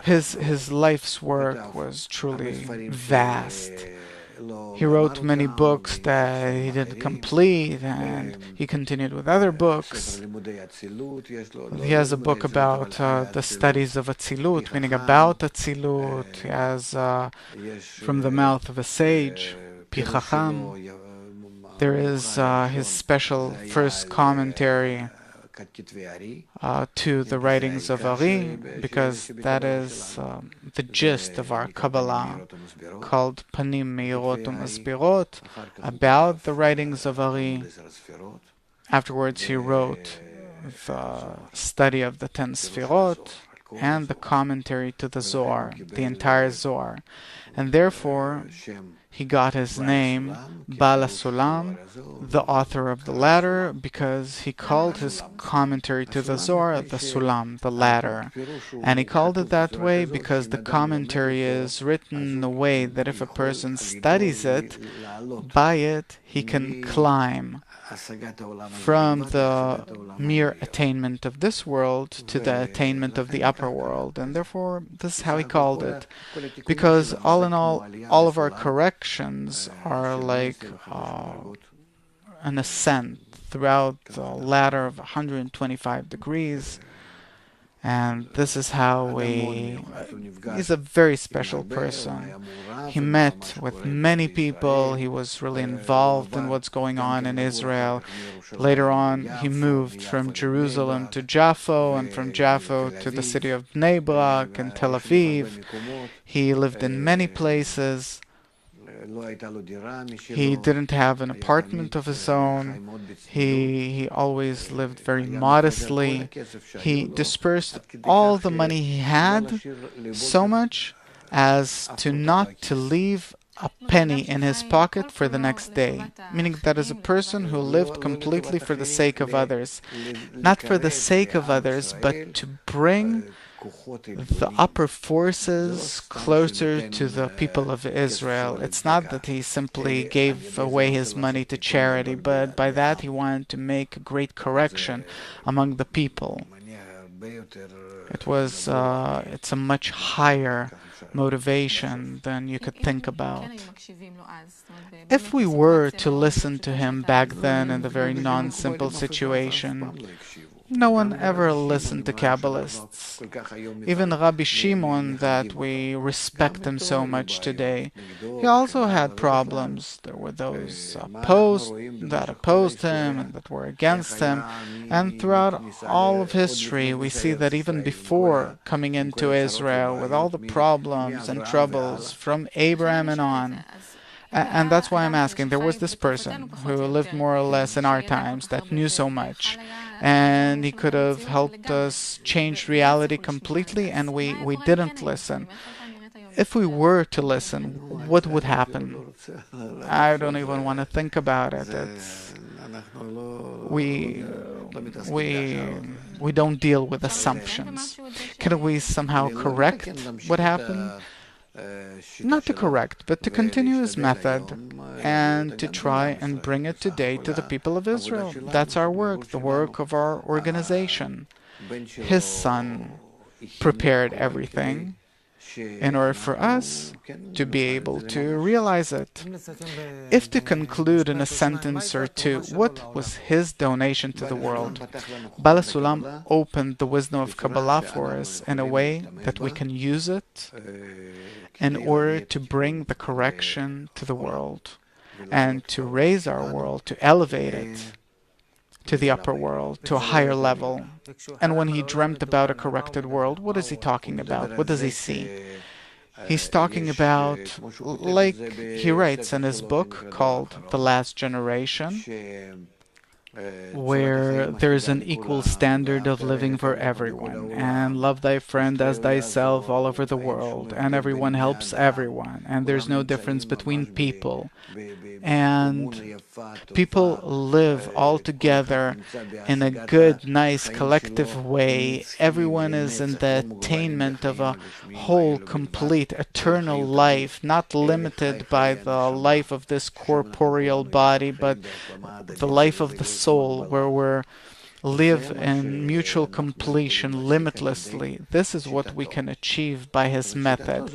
His life's work was truly vast. He wrote many books that he didn't complete, and he continued with other books. He has a book about the studies of Atzilut, meaning about Atzilut. He has from the mouth of a sage, Pi Chacham. There is his special first commentary to the writings of Ari, because that is the gist of our Kabbalah, called Panim Meirot U'Masbirot, about the writings of Ari. Afterwards, he wrote the study of the 10 Sfirot and the commentary to the Zohar, the entire Zohar. And therefore, he got his name, Bala Sulam, the author of the ladder, because he called his commentary to the Zohar the Sulam, the ladder. And he called it that way because the commentary is written in a way that if a person studies it, by it he can climb from the mere attainment of this world to the attainment of the upper world. And therefore, this is how he called it. Because all in all of our corrections are like an ascent throughout the ladder of 125 degrees. And this is how he's a very special person. He met with many people. He was really involved in what's going on in Israel. Later on, he moved from Jerusalem to Jaffa, and from Jaffa to the city of Bnei Brak and Tel Aviv. He lived in many places. He didn't have an apartment of his own. He always lived very modestly. He dispersed all the money he had, so much as to not to leave a penny in his pocket for the next day, meaning that as a person who lived completely for the sake of others, not for the sake of others, but to bring the upper forces closer to the people of Israel. It's not that he simply gave away his money to charity, but by that he wanted to make a great correction among the people. It's a much higher motivation than you could think about. If we were to listen to him back then in the very non-simple situation, no one ever listened to Kabbalists. Even Rabbi Shimon, that we respect him so much today, he also had problems. There were those that opposed him and that were against him. And throughout all of history, we see that even before coming into Israel, with all the problems and troubles from Abraham and on, and that's why I'm asking, there was this person who lived more or less in our times that knew so much, and he could have helped us change reality completely, and we didn't listen. If we were to listen, what would happen? I don't even want to think about it. We don't deal with assumptions. Can we somehow correct what happened? Not to correct, but to continue his method and to try and bring it today to the people of Israel. That's our work, the work of our organization. His son prepared everything in order for us to be able to realize it. If to conclude in a sentence or two, what was his donation to the world? Bala Sulam opened the wisdom of Kabbalah for us in a way that we can use it in order to bring the correction to the world and to raise our world, to elevate it to the upper world, to a higher level. And when he dreamt about a corrected world, what is he talking about? What does he see? He's talking about, like he writes in his book called The Last Generation, where there is an equal standard of living for everyone, and love thy friend as thyself all over the world, and everyone helps everyone, and there's no difference between people, and people live all together in a good, nice, collective way. Everyone is in the attainment of a whole, complete, eternal life, not limited by the life of this corporeal body, but the life of the soul, where we're live in mutual completion limitlessly. This is what we can achieve by his method.